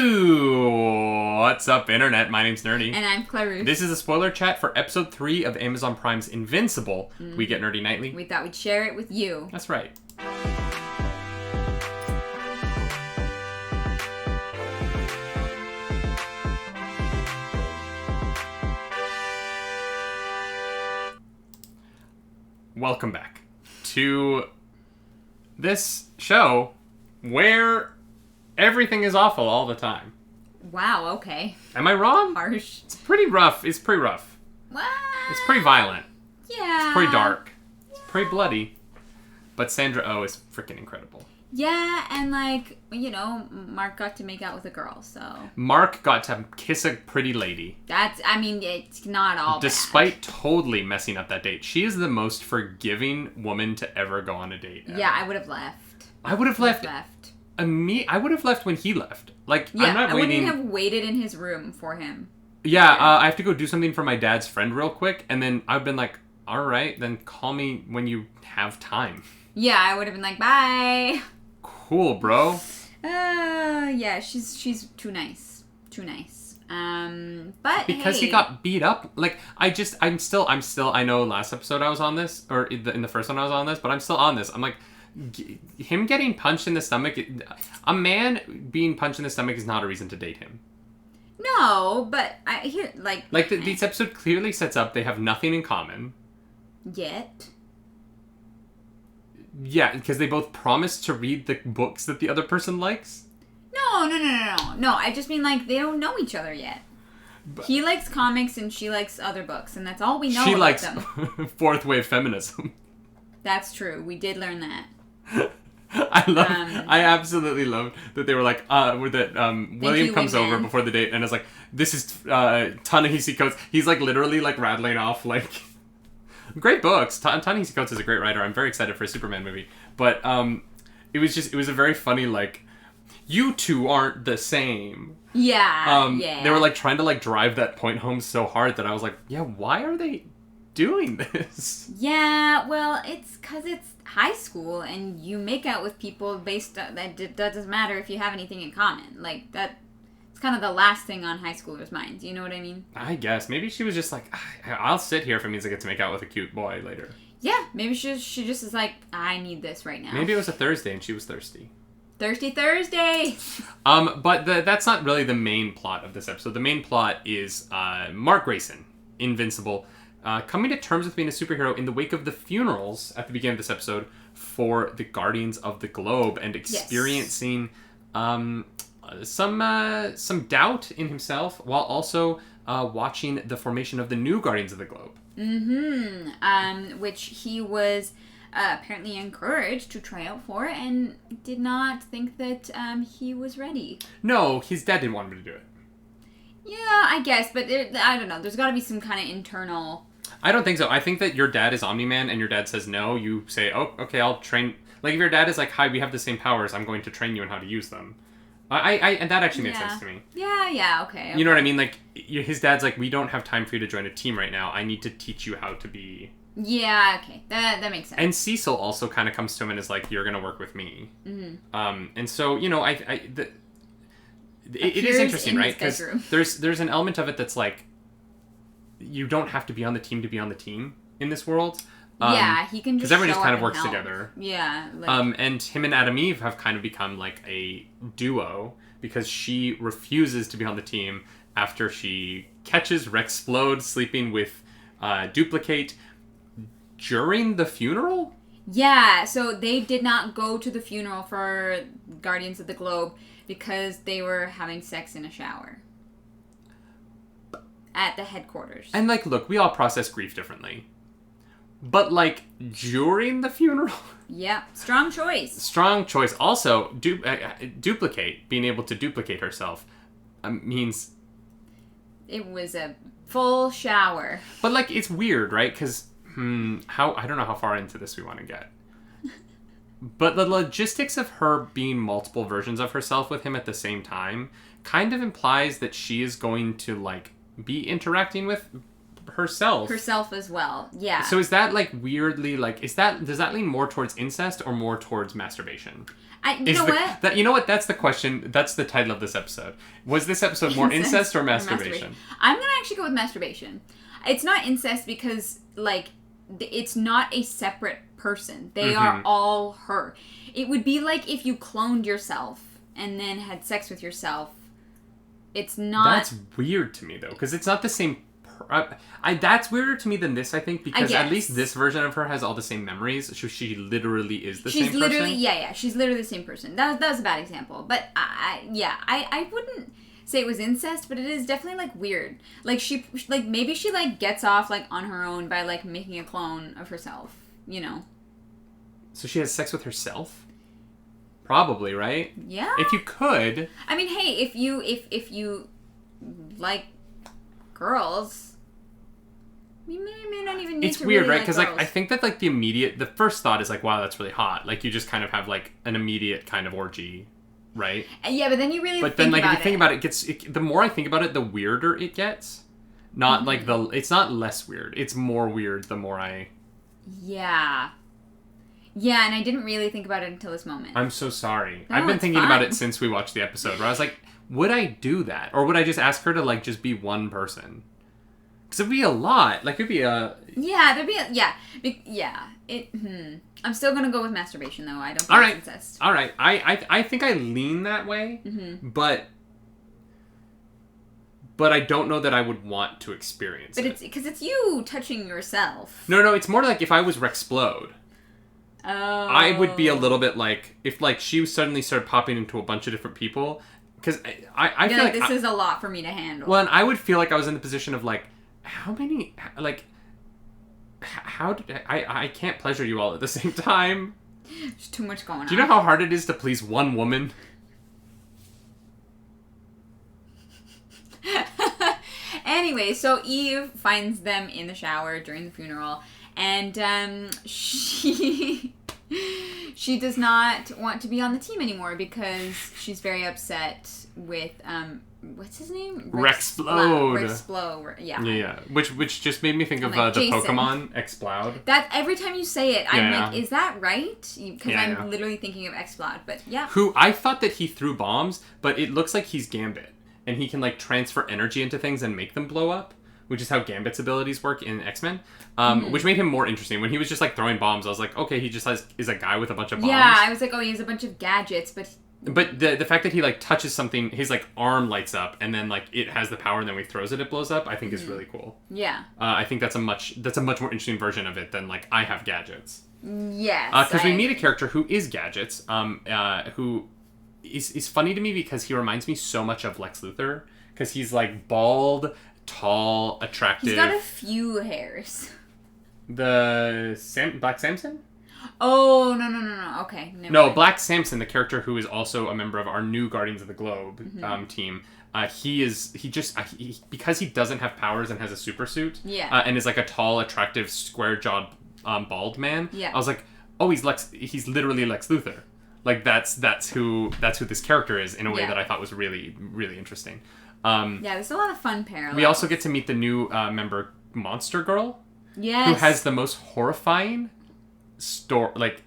What's up, Internet? My name's Nerdy. And I'm Clarus. This is a spoiler chat for episode 3 of Amazon Prime's Invincible. We get nerdy nightly. We thought we'd share it with you. That's right. Welcome back to this show where everything is awful all the time. Wow, okay. Am I wrong? Harsh. It's pretty rough. It's pretty rough. What? It's pretty violent. Yeah. It's pretty dark. It's pretty bloody. But Sandra Oh is freaking incredible. Yeah, and Mark got to make out with a girl, so... Mark got to kiss a pretty lady. It's not all Despite totally messing up that date. She is the most forgiving woman to ever go on a date. Ever. Yeah, I would have left. I would have left. I would have left when he left. I'm not waiting. I wouldn't have waited in his room for him. Yeah, I have to go do something for my dad's friend real quick, and then I've been like, all right, then call me when you have time. Yeah, I would have been like, bye. Cool, bro. Yeah, she's too nice. Too nice. But because he got beat up. I'm still. I know last episode I was on this, or in the first one I was on this, but I'm still on this. I'm like, him getting punched in the stomach. A man being punched in the stomach is not a reason to date him. No, but this episode clearly sets up they have nothing in common. Yet. Yeah, because they both promise to read the books that the other person likes. No. No, I just mean, they don't know each other yet. But he likes comics and she likes other books, and that's all we know about them. She likes fourth wave feminism. That's true. We did learn that. I absolutely loved that they were like, William comes over before the date and is like, this is Ta-Nehisi Coates. He's literally rattling off great books. Ta-Nehisi Coates is a great writer. I'm very excited for a Superman movie. But it was a very funny, you two aren't the same. Yeah, They were trying to drive that point home so hard that I was like, yeah, why are they doing this? Yeah, well, it's because it's high school and you make out with people based on that doesn't matter if you have anything in common. That it's kind of the last thing on high schoolers' minds. You know what I mean? I guess. Maybe she was just I'll sit here if it means I get to make out with a cute boy later. Yeah, maybe she just is I need this right now. Maybe it was a Thursday and she was thirsty. Thirsty Thursday! But that's not really the main plot of this episode. The main plot is Mark Grayson, Invincible, coming to terms with being a superhero in the wake of the funerals at the beginning of this episode for the Guardians of the Globe and experiencing some doubt in himself while also watching the formation of the new Guardians of the Globe. Which he was apparently encouraged to try out for and did not think that he was ready. No, his dad didn't want him to do it. Yeah, I guess, but I don't know. There's got to be some kind of internal... I don't think so. I think that your dad is Omni-Man and your dad says no. You say, oh, okay, I'll train... if your dad is hi, we have the same powers, I'm going to train you on how to use them. And that actually makes sense to me. Yeah, okay. You know what I mean? His dad's we don't have time for you to join a team right now. I need to teach you how to be... Yeah, okay. That makes sense. And Cecil also kind of comes to him and is you're going to work with me. Mm-hmm. And so, it is interesting, right? Because there's an element of it that's you don't have to be on the team to be on the team in this world. Yeah, he can just because everyone just kind of help. works together. Yeah. And him and Adam Eve have kind of become a duo because she refuses to be on the team after she catches Rexplode sleeping with Duplicate during the funeral? Yeah, so they did not go to the funeral for Guardians of the Globe because they were having sex in a shower. At the headquarters. And, look, we all process grief differently. But, during the funeral? Yeah, strong choice. Strong choice. Also, Duplicate, being able to duplicate herself, means... It was a full shower. But, it's weird, right? Because... I don't know how far into this we want to get. But the logistics of her being multiple versions of herself with him at the same time kind of implies that she is going to, be interacting with herself. Herself as well. Yeah. So is that like weirdly like does that lean more towards incest or more towards masturbation? You know what? That's the question. That's the title of this episode. Was this episode more incest or masturbation? I'm gonna actually go with masturbation. It's not incest because like it's not a separate person. They are all her. It would be like if you cloned yourself and then had sex with yourself. It's not. That's weird to me though, because it's not the same. That's weirder to me than this, I think, because at least this version of her has all the same memories. So she literally is the same person. She's literally, yeah, she's literally the same person. That was a bad example. But, I wouldn't say it was incest, but it is definitely, like, weird. Like, maybe she, like, gets off, like, on her own by, like, making a clone of herself, you know? So she has sex with herself? Probably, right? Yeah. If you could. I mean, hey, if you like girls... You may not even need it's to weird, really right? Because, like, I think that, like, the first thought is, like, wow, that's really hot. Like, you just kind of have, like, an immediate kind of orgy, right? Yeah, but then you really But then, like, if you think about it, the more I think about it, the weirder it gets. Not, like, it's not less weird. It's more weird the more I... Yeah. Yeah, and I didn't really think about it until this moment. I'm so sorry. No, I've been thinking fine. about it since we watched the episode, where I was like, would I do that? Or would I just ask her to, like, just be one person? Because it'd be a lot. Like, it'd be a... Yeah, there'd be a... Yeah. I'm still going to go with masturbation, though. I don't think it's incest. All right. I think I lean that way, but I don't know that I would want to experience it. But it's... Because it's you touching yourself. No, it's more like if I was Rexplode. Oh. I would be a little bit like... If, like, she suddenly started popping into a bunch of different people... Because I feel like... This is a lot for me to handle. Well, and I would feel like I was in the position of, like... How many, like, how did I can't pleasure you all at the same time. There's too much going on. Do you know how hard it is to please one woman? Anyway, so Eve finds them in the shower during the funeral, and she does not want to be on the team anymore because she's very upset with what's his name? Rexplode. Yeah. Which just made me think of the Jason. Pokemon Exploud. That every time you say it, I'm like, is that right? Because I'm literally thinking of Exploud, but yeah. Who I thought that he threw bombs, but it looks like he's Gambit, and he can like transfer energy into things and make them blow up, which is how Gambit's abilities work in X-Men. Which made him more interesting. When he was just like throwing bombs, I was like, okay, he just is a guy with a bunch of bombs. Yeah, I was like, oh, he has a bunch of gadgets, but the fact that he like touches something, his like arm lights up, and then like it has the power, and then when he throws it, it blows up. I think is really cool. Yeah. I think that's a much more interesting version of it than like I have gadgets. Yes. Because we meet a character who is gadgets. Who is funny to me because he reminds me so much of Lex Luthor because he's like bald, tall, attractive. He's got a few hairs. Black Samson? Oh, no. Okay. Black Samson, the character who is also a member of our new Guardians of the Globe team. Because he doesn't have powers and has a super suit. Yeah. And is like a tall, attractive, square-jawed, bald man. Yeah. I was like, oh, he's literally Lex Luthor. Like that's who this character is in a way that I thought was really, really interesting. There's a lot of fun parallels. We also get to meet the new member, Monster Girl. Yes. Who has the most horrifying story. Like,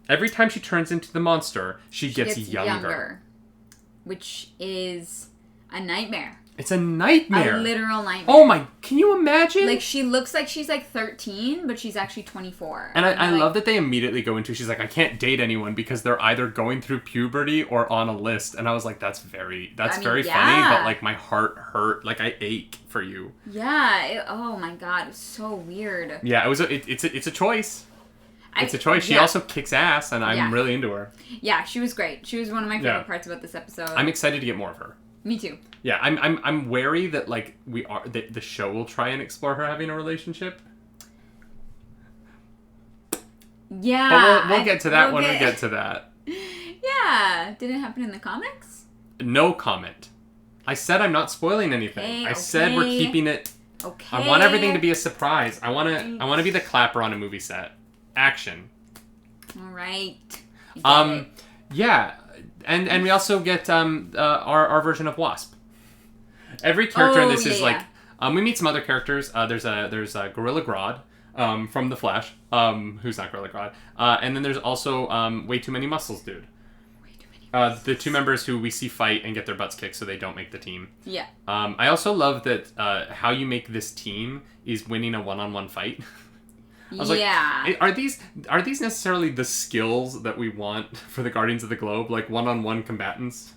every time she turns into the monster, she gets younger. Which is a nightmare. It's a nightmare. A literal nightmare. Oh my, can you imagine? Like, she looks like she's like 13, but she's actually 24. And I love that they immediately go into, she's like, I can't date anyone because they're either going through puberty or on a list. And I was like, that's very funny, but like my heart hurt. Like, I ache for you. Yeah. Oh my God. It's so weird. Yeah, it's a choice. It's a choice. She also kicks ass, and I'm really into her. Yeah, she was great. She was one of my favorite parts about this episode. I'm excited to get more of her. Me too. Yeah, I'm wary that like the show will try and explore her having a relationship. Yeah, but we'll get to that when we get to that. Yeah, did it happen in the comics? No comment. I said I'm not spoiling anything. I said we're keeping it. Okay. I want everything to be a surprise. I want to be the clapper on a movie set. Action. All right. Yeah, and we also get our version of Wasp. Every character in this is like We meet some other characters. There's a Gorilla Grodd from The Flash, who's not Gorilla Grodd. And then there's also Way Too Many Muscles Dude. The two members who we see fight and get their butts kicked so they don't make the team. Yeah. I also love that how you make this team is winning a one-on-one fight. I was like, are these necessarily the skills that we want for the Guardians of the Globe? Like one-on-one combatants?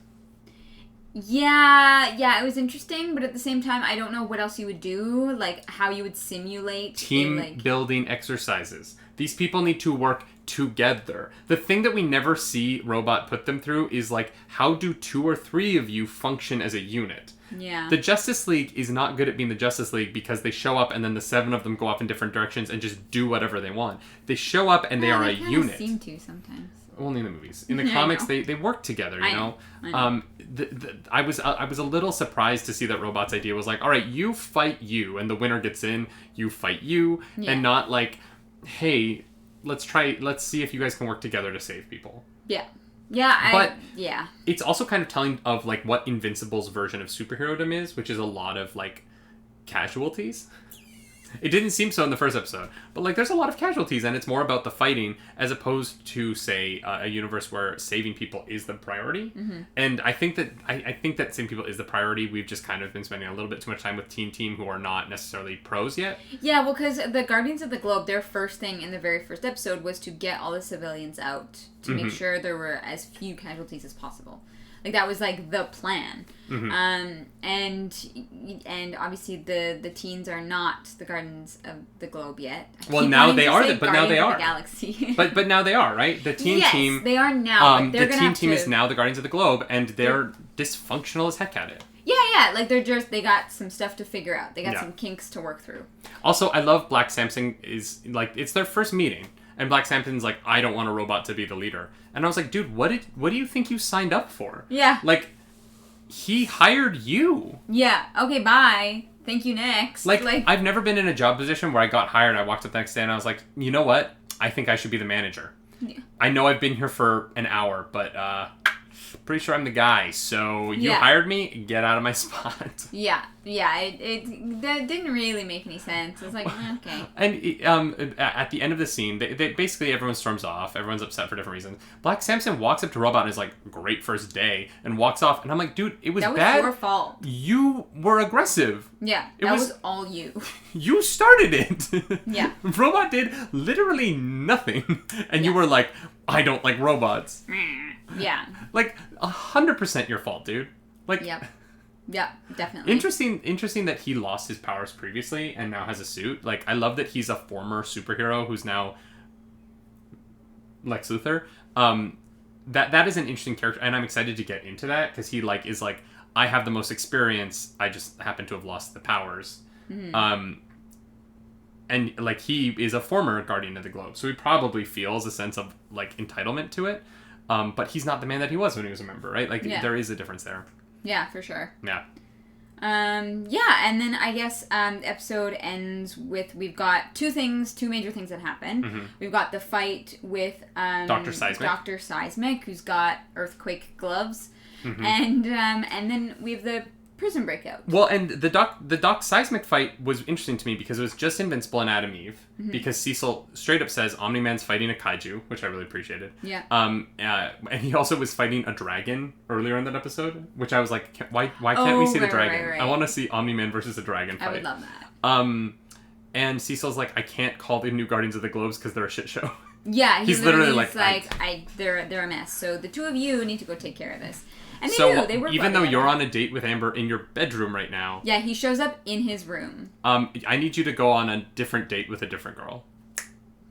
Yeah, it was interesting, but at the same time, I don't know what else you would do, like how you would simulate team building exercises. These people need to work together. The thing that we never see Robot put them through is like, how do 2 or 3 of you function as a unit? Yeah. The Justice League is not good at being the Justice League because they show up and then the 7 of them go off in different directions and just do whatever they want. They show up and they are a unit. They seem to sometimes. Only in the movies. In the comics, they work together, you know? I was a little surprised to see that Robot's idea was like, all right, you fight you, and the winner gets in, you fight you, and not like, hey, let's see if you guys can work together to save people. Yeah. It's also kind of telling of like what Invincible's version of superherodom is, which is a lot of like casualties. It didn't seem so in the first episode, but like there's a lot of casualties, and it's more about the fighting as opposed to say a universe where saving people is the priority. Mm-hmm. And I think that saving people is the priority. We've just kind of been spending a little bit too much time with Team who are not necessarily pros yet. Yeah, well, because the Guardians of the Globe, their first thing in the very first episode was to get all the civilians out to make sure there were as few casualties as possible. Like, that was, like, the plan. Mm-hmm. And obviously the teens are not the Guardians of the Globe yet. Well, now they are, but now they are. The Galaxy. but now they are, right? The team team... Yes, they are now. The team is now the Guardians of the Globe, and they're dysfunctional as heck at it. Yeah, like, they got some stuff to figure out. They got some kinks to work through. Also, I love Black Samson is, like, it's their first meeting. And Black Samson's like, I don't want a robot to be the leader. And I was like, dude, what do you think you signed up for? Yeah. Like, he hired you. Yeah. Okay, bye. Thank you, next. Like, I've never been in a job position where I got hired. I walked up the next day and I was like, you know what? I think I should be the manager. Yeah. I know I've been here for an hour, but pretty sure I'm the guy. So you hired me, get out of my spot. Yeah. That didn't really make any sense. I was like, okay. And at the end of the scene, they basically everyone storms off. Everyone's upset for different reasons. Black Samson walks up to Robot and is like, great first day, and walks off. And I'm like, dude, it was bad. That was your fault. You were aggressive. Yeah, that was all you. You started it. Yeah. Robot did literally nothing. And you were like, I don't like robots. Yeah. Like, 100% your fault, dude. Like... Yep. Yeah, definitely. Interesting that he lost his powers previously and now has a suit. Like, I love that he's a former superhero who's now Lex Luthor. That is an interesting character, and I'm excited to get into that because he is like, I have the most experience. I just happen to have lost the powers. Mm-hmm. And like he is a former Guardian of the Globe, so he probably feels a sense of like entitlement to it. But he's not the man that he was when he was a member, right? Like there is a difference there. Yeah, for sure. Yeah. And then I guess the episode ends with we've got two major things that happen. Mm-hmm. We've got the fight with Dr. Seismic, who's got earthquake gloves, mm-hmm. and then we have the prison breakout. Well, and the Doc Seismic fight was interesting to me because it was just Invincible and Adam Eve. Mm-hmm. Because Cecil straight up says Omni-Man's fighting a kaiju, which I really appreciated. Yeah. And he also was fighting a dragon earlier in that episode, which I was like, why can't we see the dragon? Right. I want to see Omni-Man versus a dragon fight. I would love that. And Cecil's like, I can't call the new Guardians of the Globes because they're a shit show. Yeah, he's literally like they're a mess. So the two of you need to go take care of this. And they work even though you're on a date with Amber in your bedroom right now. Yeah, he shows up in his room. I need you to go on a different date with a different girl.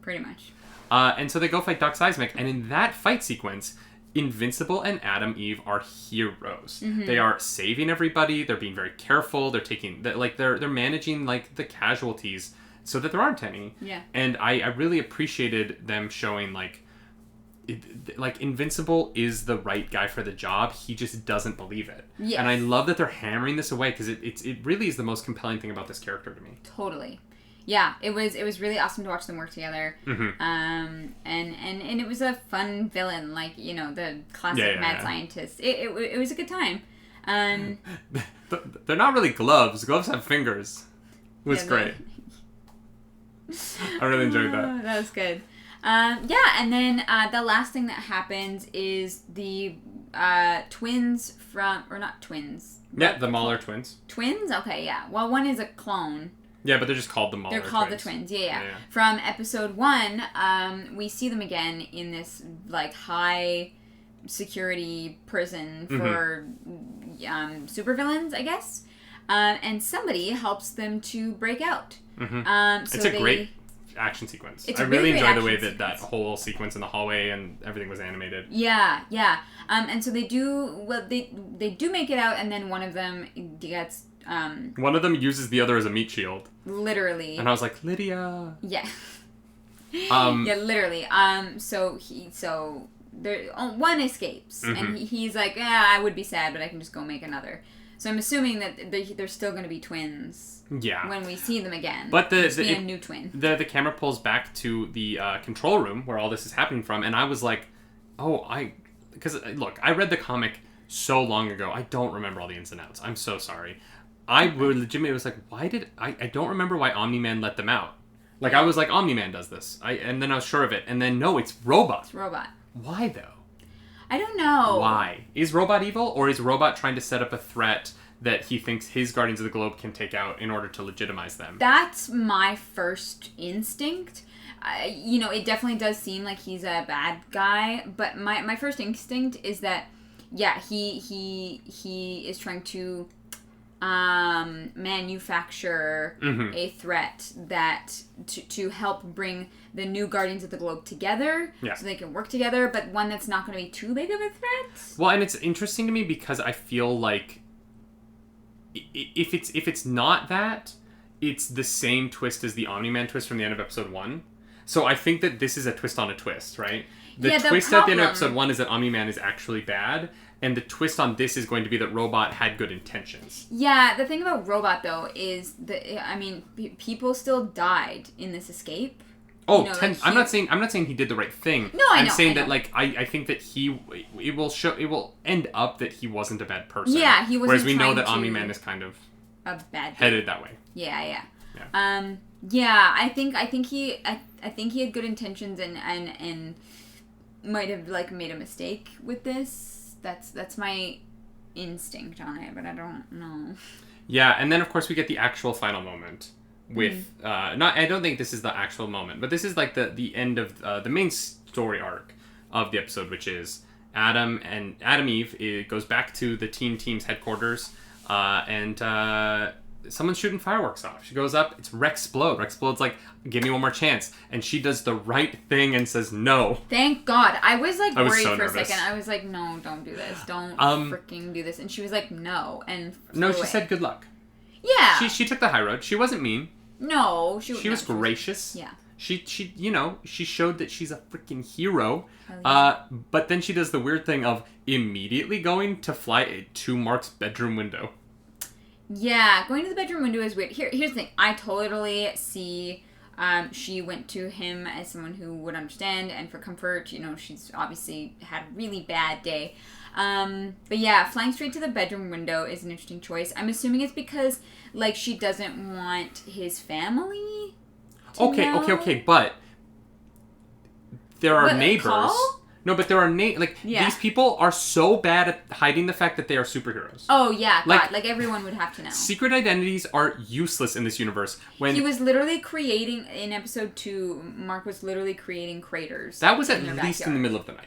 Pretty much. And so they go fight Doc Seismic, and in that fight sequence, Invincible and Adam Eve are heroes. Mm-hmm. They are saving everybody. They're being very careful. They're managing like the casualties so that there aren't any. Yeah. And I really appreciated them showing like Invincible is the right guy for the job. He just doesn't believe it. Yes. And I love that they're hammering this away because it really is the most compelling thing about this character to me. Totally. Yeah, it was really awesome to watch them work together. Mm-hmm. And it was a fun villain, like, the classic mad scientist. It was a good time. They're not really gloves. Gloves have fingers. It was great. I really enjoyed that. That was good. And then the last thing that happens is the twins from... Or not twins. Yeah, the Mahler twins. Twins? Okay, yeah. Well, one is a clone. Yeah, but they're just called the Mahler twins. They're called the twins, yeah. From episode 1, we see them again in this, like, high security prison for supervillains, I guess. And somebody helps them to break out. It's a great action sequence. I really enjoy the way that whole sequence in the hallway and everything was animated. Yeah. And so they do make it out, and then one of them gets... one of them uses the other as a meat shield. Literally. And I was like, Lydia. Yeah. Yeah, literally. One escapes, and he's like, I would be sad, but I can just go make another. So I'm assuming that they're still going to be twins. Yeah. When we see them again. But a new twin. The camera pulls back to the control room where all this is happening from, and I was like, because look, I read the comic so long ago, I don't remember all the ins and outs. I'm so sorry. I legitimately was like, I don't remember why Omni-Man let them out. Like, I was like, Omni-Man does this. And then I was sure of it. And then, no, it's Robot. It's Robot. Why, though? I don't know. Why? Is Robot evil, or is Robot trying to set up a threat that he thinks his Guardians of the Globe can take out in order to legitimize them? That's my first instinct. It definitely does seem like he's a bad guy, but my first instinct is that, yeah, he is trying to manufacture a threat that to help bring the new Guardians of the Globe together, so they can work together, but one that's not going to be too big of a threat. Well, and it's interesting to me because I feel like if it's not that, it's the same twist as the Omni-Man twist from the end of episode 1. So I think that this is a twist on a twist, right? The twist at the end of episode 1 is that Omni-Man is actually bad, and the twist on this is going to be that Robot had good intentions. Yeah, the thing about Robot, though, is that, people still died in this escape. Oh, I'm not saying he did the right thing. No, I'm saying that, like, I think that it will end up that he wasn't a bad person. Yeah, he wasn't. Whereas we know that Omni-Man is kind of a bad headed that way. Yeah. I think he had good intentions and might have, like, made a mistake with this. That's my instinct on it, but I don't know. Yeah, and then of course we get the actual final moment with I don't think this is the actual moment, but this is like the end of the main story arc of the episode, which is Adam Eve. It goes back to the team's headquarters, and someone's shooting fireworks off. She goes up, it's Rexplode. Rexplode's like, give me one more chance. And she does the right thing and says no. Thank God. I was like worried for a second. I was like, no, don't do this. Don't freaking do this. And she was like, no. And no, she said good luck. Yeah. She took the high road. She wasn't mean. No. She was gracious. Yeah. She showed that she's a freaking hero. Oh, yeah. But then she does the weird thing of immediately going to fly to Mark's bedroom window. Yeah, going to the bedroom window is weird. Here's the thing. I totally see she went to him as someone who would understand and for comfort. She's obviously had a really bad day. But yeah, flying straight to the bedroom window is an interesting choice. I'm assuming it's because, like, she doesn't want his family to know. Okay, but there are neighbors. Call? No, but there are these people are so bad at hiding the fact that they are superheroes. Oh yeah, God, like everyone would have to know. Secret identities are useless in this universe. When he was literally creating in episode 2, Mark was literally creating craters. That was at least in the middle of the night.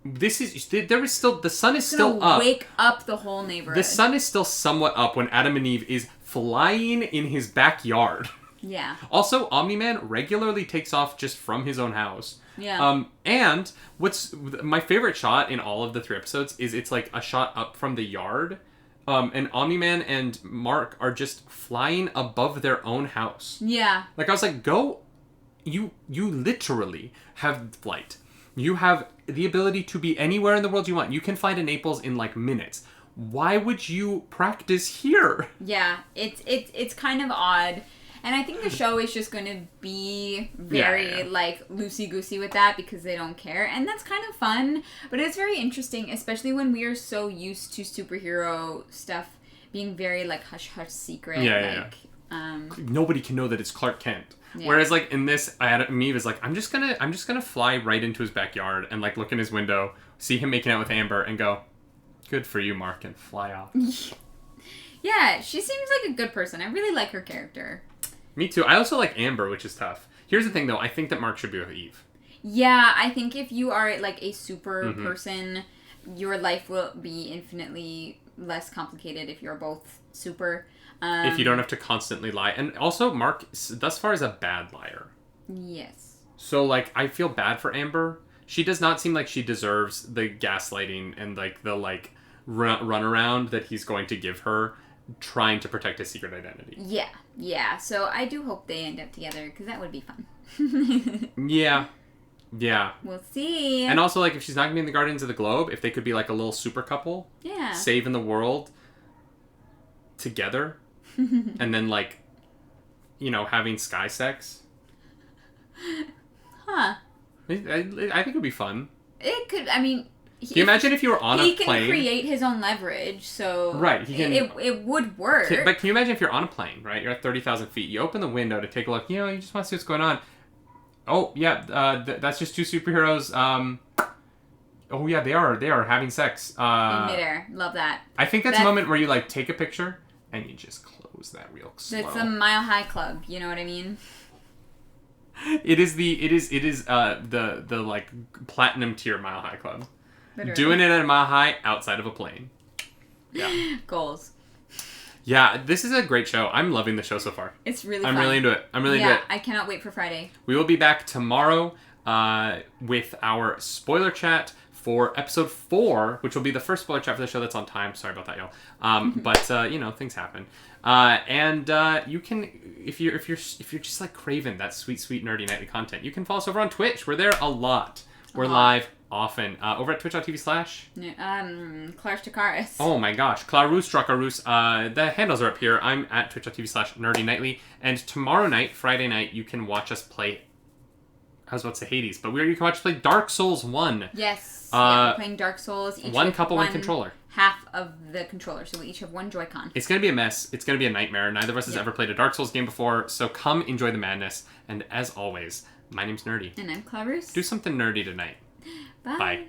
The sun is still up. Wake up the whole neighborhood. The sun is still somewhat up when Adam and Eve is flying in his backyard. Yeah. Also, Omni-Man regularly takes off just from his own house. Yeah. And what's my favorite shot in all of the 3 episodes is it's like a shot up from the yard. And Omni-Man and Mark are just flying above their own house. Yeah. Like, I was like, you literally have flight. You have the ability to be anywhere in the world you want. You can fly to Naples in, like, minutes. Why would you practice here? Yeah, it's kind of odd. And I think the show is just going to be very, like, loosey-goosey with that because they don't care. And that's kind of fun. But it's very interesting, especially when we are so used to superhero stuff being very, like, hush-hush secret. Nobody can know that it's Clark Kent. Yeah. Whereas, like, in this, Maeve is like, I'm just gonna fly right into his backyard and, like, look in his window, see him making out with Amber, and go, good for you, Mark, and fly off. Yeah, she seems like a good person. I really like her character. Me too. I also like Amber, which is tough. Here's the thing, though. I think that Mark should be with Eve. Yeah, I think if you are, like, a super person, your life will be infinitely less complicated if you're both super. If you don't have to constantly lie. And also, Mark, thus far, is a bad liar. Yes. So, like, I feel bad for Amber. She does not seem like she deserves the gaslighting and, like, the, like, runaround that he's going to give her trying to protect his secret identity. Yeah. So I do hope they end up together, because that would be fun. Yeah. We'll see. And also, like, if she's not going to be in the Guardians of the Globe, if they could be, like, a little super couple. Yeah. Saving the world together. And then, like, you know, having sky sex. Huh. I think it would be fun. It could, I mean... Can you imagine if you were on a plane? He can create his own leverage, so... Right, he can... It would work. But can you imagine if you're on a plane, right? You're at 30,000 feet. You open the window to take a look. You know, you just want to see what's going on. Oh, yeah, that's just two superheroes. Oh, yeah, they are having sex. In midair. Love that. I think that's a moment where you, like, take a picture and you just close that real slow. It's a Mile High Club, you know what I mean? It is the like platinum tier Mile High Club. Literally. Doing it at a Mile High outside of a plane. Yeah. Goals. Yeah, this is a great show. I'm loving the show so far. It's really fun. I'm really into it. Yeah, I cannot wait for Friday. We will be back tomorrow with our spoiler chat for episode 4, which will be the first spoiler chat for the show that's on time. Sorry about that, y'all. But you know, things happen. And you can, if you're just like craving that sweet nerdy nightly content, you can follow us over on Twitch. We're there a lot. We're live often over at twitch.tv/. Clarence Takaris. Oh my gosh, Clarus Dracarus. The handles are up here. I'm at twitch.tv/nerdynightly. And tomorrow night, Friday night, you can watch us play. I was about to say Hades, but you can watch us play Dark Souls 1. Yes. We're playing Dark Souls. One couple, one controller. Half of the controller, so we each have one Joy-Con. It's going to be a mess. It's going to be a nightmare. Neither of us has ever played a Dark Souls game before, so come enjoy the madness. And as always, my name's Nerdy. And I'm Clarus. Do something nerdy tonight. Bye. Bye.